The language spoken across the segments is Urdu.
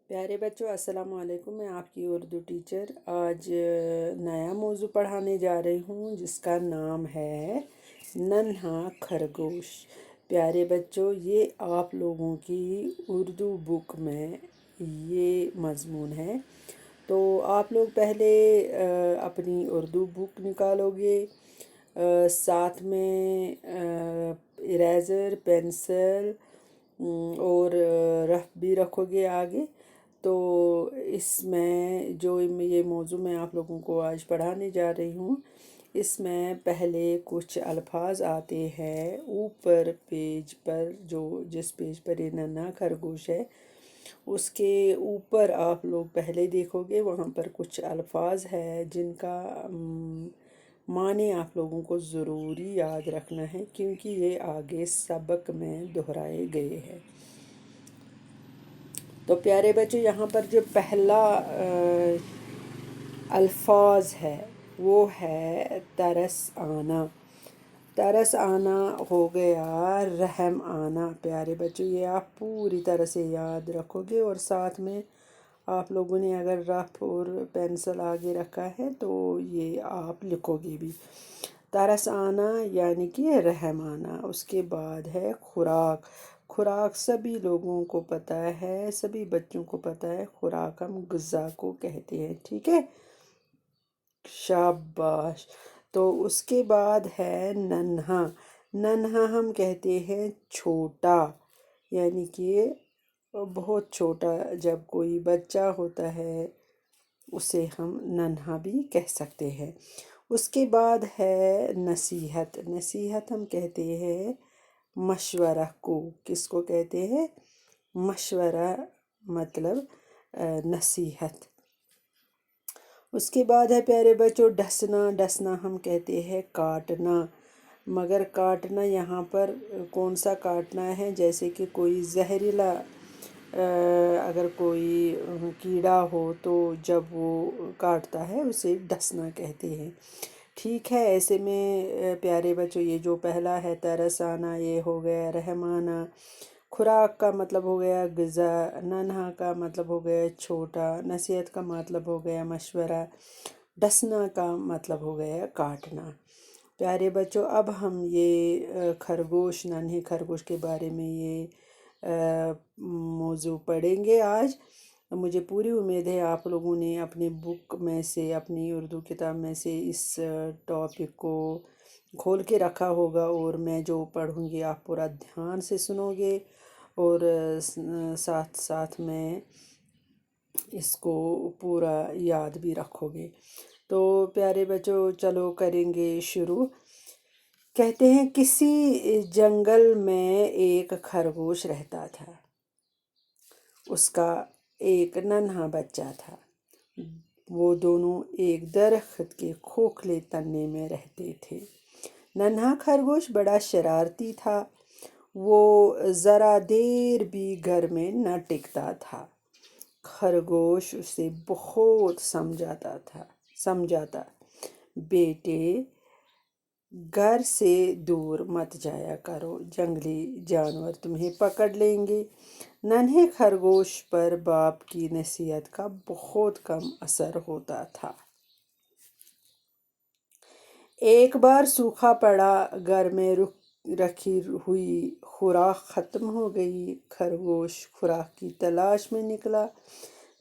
پیارے بچوں السلام علیکم، میں آپ کی اردو ٹیچر آج نیا موضوع پڑھانے جا رہی ہوں جس کا نام ہے ننھا خرگوش۔ پیارے بچوں، یہ آپ لوگوں کی اردو بک میں یہ مضمون ہے، تو آپ لوگ پہلے اپنی اردو بک نکالو گے، ساتھ میں اریزر، پینسل اور رف بھی رکھو گے آگے۔ تو اس میں جو یہ موضوع میں آپ لوگوں کو آج پڑھانے جا رہی ہوں، اس میں پہلے کچھ الفاظ آتے ہیں اوپر پیج پر، جس پیج پر یہ ننھا خرگوش ہے اس کے اوپر آپ لوگ پہلے دیکھو گے، وہاں پر کچھ الفاظ ہے جن کا معنی آپ لوگوں کو ضروری یاد رکھنا ہے، کیونکہ یہ آگے سبق میں دہرائے گئے ہیں۔ تو پیارے بچے، یہاں پر جو پہلا الفاظ ہے وہ ہے ترس آنا۔ ترس آنا ہو گیا رحم آنا۔ پیارے بچوں، یہ آپ پوری طرح سے یاد رکھو گے، اور ساتھ میں آپ لوگوں نے اگر رف اور پینسل آگے رکھا ہے تو یہ آپ لکھو گے بھی۔ ترس آنا یعنی کہ رحم آنا۔ اس کے بعد ہے خوراک۔ خوراک سبھی لوگوں کو پتہ ہے، سبھی بچوں کو پتہ ہے، خوراک ہم غذا کو کہتے ہیں، ٹھیک ہے؟ شاباش۔ تو اس کے بعد ہے ننھا۔ ننھا ہم کہتے ہیں چھوٹا، یعنی کہ بہت چھوٹا، جب کوئی بچہ ہوتا ہے اسے ہم ننھا بھی کہہ سکتے ہیں۔ اس کے بعد ہے نصیحت۔ نصیحت ہم کہتے ہیں مشورہ کو۔ کس کو کہتے ہیں؟ مشورہ، مطلب نصیحت۔ اس کے بعد ہے پیارے بچوں ڈسنا۔ ڈسنا ہم کہتے ہیں کاٹنا، مگر کاٹنا یہاں پر کون سا کاٹنا ہے؟ جیسے کہ کوئی زہریلا اگر کوئی کیڑا ہو تو جب وہ کاٹتا ہے اسے ڈسنا کہتے ہیں، ٹھیک ہے؟ ایسے میں پیارے بچوں یہ جو پہلا ہے ترس آنا، یہ ہو گیا رحم آنا۔ خوراک کا مطلب ہو گیا غذا، ننھا کا مطلب ہو گیا چھوٹا، نصیحت کا مطلب ہو گیا مشورہ، ڈسنا کا مطلب ہو گیا کاٹنا۔ پیارے بچوں، اب ہم یہ خرگوش، ننھے خرگوش کے بارے میں یہ موضوع پڑھیں گے آج۔ مجھے پوری امید ہے آپ لوگوں نے اپنی بک میں سے، اپنی اردو کتاب میں سے اس ٹاپک کو کھول کے رکھا ہوگا، اور میں جو پڑھوں گی آپ پورا دھیان سے سنو گے، اور ساتھ ساتھ میں اس کو پورا یاد بھی رکھو گے۔ تو پیارے بچوں چلو کریں گے شروع۔ کہتے ہیں کسی جنگل میں ایک خرگوش رہتا تھا، اس کا ایک ننھا بچہ تھا۔ وہ دونوں ایک درخت کے کھوکھلے تنے میں رہتے تھے۔ ننھا خرگوش بڑا شرارتی تھا، وہ ذرا دیر بھی گھر میں نہ ٹکتا تھا۔ خرگوش اسے بہت سمجھاتا، بیٹے گھر سے دور مت جایا کرو، جنگلی جانور تمہیں پکڑ لیں گے۔ ننھے خرگوش پر باپ کی نصیحت کا بہت کم اثر ہوتا تھا۔ ایک بار سوکھا پڑا، گھر میں رکھی ہوئی خوراک ختم ہو گئی۔ خرگوش خوراک کی تلاش میں نکلا۔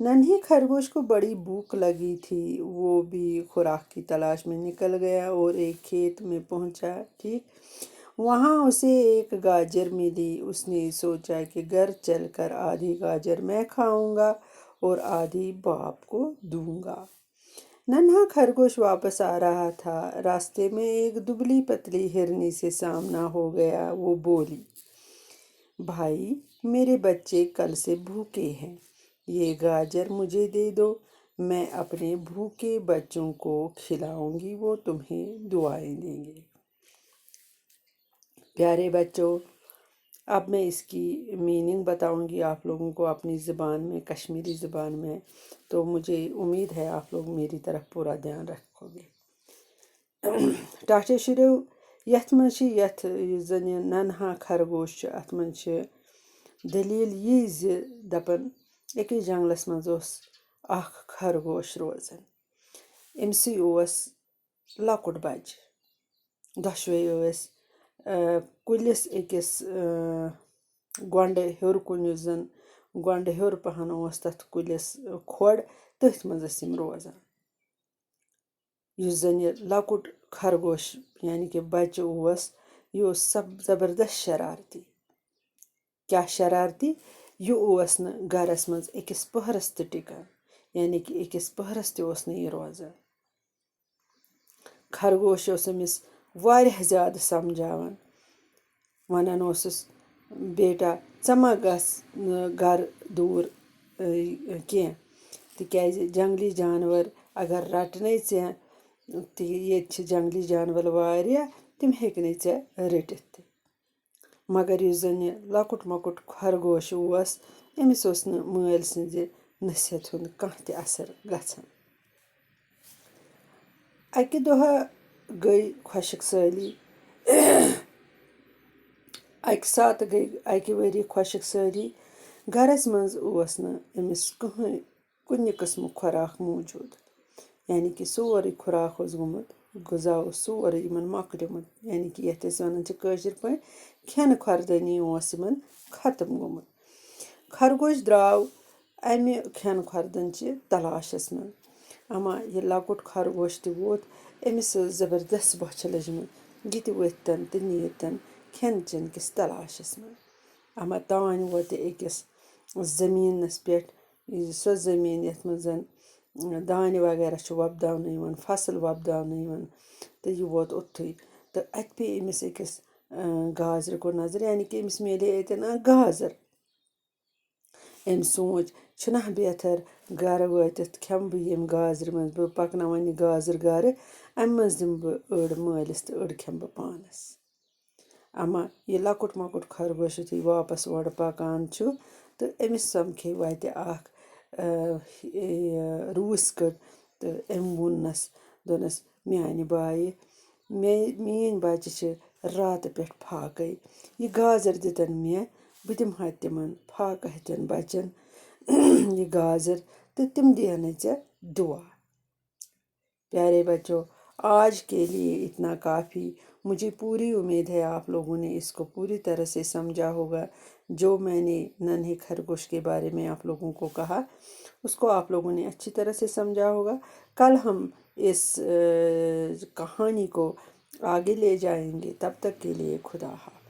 ننھے خرگوش کو بڑی بھوک لگی تھی، وہ بھی خوراک کی تلاش میں نکل گیا اور ایک کھیت میں پہنچا، ٹھیک؟ وہاں اسے ایک گاجر ملی۔ اس نے سوچا کہ گھر چل کر آدھی گاجر میں کھاؤں گا اور آدھی باپ کو دوں گا۔ ننھا خرگوش واپس آ رہا تھا، راستے میں ایک دبلی پتلی ہرنی سے سامنا ہو گیا۔ وہ بولی، بھائی، میرے بچے کل سے بھوکے ہیں، یہ گاجر مجھے دے دو، میں اپنے بھوکے بچوں کو کھلاؤں گی، وہ تمہیں دعائیں دیں گے۔ پیارے بچوں، اب میں اس کی میننگ بتاؤں گی آپ لوگوں کو اپنی زبان میں، کشمیری زبان میں، تو مجھے امید ہے آپ لوگ میری طرف پورا دھیان رکھو گے۔ ٹاٹے شروع یتھ منٛز چھِ یُس زن یہِ ننھا خرگوش چھُ، اَتھ منٛز چھِ دٔلیٖل یی زِ دَپان أکِس جنٛگلَس منٛز اوس اَکھ خرگوش روزان. أمۍسٕے اوس لۄکُٹ بَچہِ. دۄشوَے ٲسۍ کُلِس أکِس گۄنٛڈٕ ہیوٚر کُن یُس زَن گۄنٛڈٕ ہیوٚر پَہَن اوس تَتھ کُلِس کھۄڑ تٔتھۍ منٛز ٲسۍ یِم روزان. یُس زَن یہِ لۄکُٹ خرگوش یعنی کہِ بَچہِ اوس یہِ اوس زبردست شرارتی. کیٛاہ شرارتی؟ یہِ اوس نہٕ گَرَس منٛز أکِس پٔہرَس تہِ ٹِکان یعنی کہِ أکِس پٔہرَس تہِ اوس نہٕ یہِ روزان. خرگوش اوس أمِس واریاہ زیادٕ سَمجاوان وَنان اوسُس بیٹا ژٕ ما گژھ گَرٕ دوٗر کینٛہہ تِکیٛازِ جنٛگلی جانوَر اگر رَٹنَے ژےٚ تہٕ ییٚتہِ چھِ جنٛگلی جانوَر واریاہ تِم ہیٚکنَے ژےٚ رٔٹِتھ تہِ. مگر یُس زَن یہِ لۄکُٹ مۄکُٹ خرگوش اوس أمِس اوس نہٕ مٲلۍ سٕنٛزِ نصیحت ہُنٛد کانٛہہ تہِ اَثر گژھان. اَکہِ دۄہ گٔے خۄشِک سٲلی. اَکہِ ساتہٕ گٔے اَکہِ ؤری خۄشِک سٲلی. گَرَس منٛز اوس نہٕ أمِس کٕہٕنۍ کُنہِ قٕسمُک خۄراک موٗجوٗد یعنی کہِ سورُے خُراک اوس گوٚمُت غذا اوس سورُے یِمَن مۄکلیومُت یعنی کہِ یَتھ أسۍ وَنان چھِ کٲشِر پٲٹھۍ کھٮ۪نہٕ خۄردٲنی اوس یِمَن ختم گوٚمُت. خرگوش درٛاو اَمہِ کھٮ۪نہٕ خۄردَنچہِ تلاشَس منٛز. اما یہِ لۄکُٹ خرگوش تہِ ووت أمِس ٲس زبردست بۄچھِ لٔجمٕژ. یہِ تہِ ؤتھۍتَن تہٕ نیٖرتَن کھٮ۪ن چٮ۪ن کِس تلاشَس منٛز. اما تانۍ ووت یہِ أکِس زٔمیٖنَس پٮ۪ٹھ سۄ زٔمیٖن یَتھ منٛز زَن دانہِ وغیرہ چھُ وۄپداونہٕ یِوان فصٕل وۄپداونہٕ یِوان تہٕ یہِ ووت اوٚتھُے تہٕ اَتہِ پیٚیہِ أمِس أکِس گازرِ کُن نظر یعنی کہِ أمِس میلے اَتٮ۪ن اَکھ گازٕر. أمۍ سوٗنٛچ چھُنہ بہتر گَرٕ وٲتِتھ کھٮ۪مہٕ بہٕ ییٚمہِ گازرِ منٛز بہٕ پَکناوَن یہِ گازٕر گَرٕ اَمہِ منٛز دِمہٕ بہٕ أڑ مٲلِس تہٕ أڑ کھٮ۪مہٕ بہٕ پانَس. اما یہِ لۄکُٹ مۄکُٹ خرگوش یُتھُے واپَس اورٕ پَکان چھُ تہٕ أمِس سَمکھے وَتہِ اَکھ روٗسۍ کٔٹ تہٕ أمۍ ووٚننَس دوٚپنَس میٛانہِ بایہِ میٛٲنۍ بَچہِ چھِ راتہٕ پٮ۪ٹھ پھاکَے یہِ گازٕر دِتَن مےٚ بہٕ دِمہٕ ہا تِمَن پھاکہٕ ہَتٮ۪ن بَچَن یہ گازر تو تم دینے ژےٚ دعا. پیارے بچوں آج کے لیے اتنا کافی. مجھے پوری امید ہے آپ لوگوں نے اس کو پوری طرح سے سمجھا ہوگا. جو میں نے ننھے خرگوش کے بارے میں آپ لوگوں کو کہا اس کو آپ لوگوں نے اچھی طرح سے سمجھا ہوگا. کل ہم اس کہانی کو آگے لے جائیں گے. تب تک کے لیے خدا حافظ.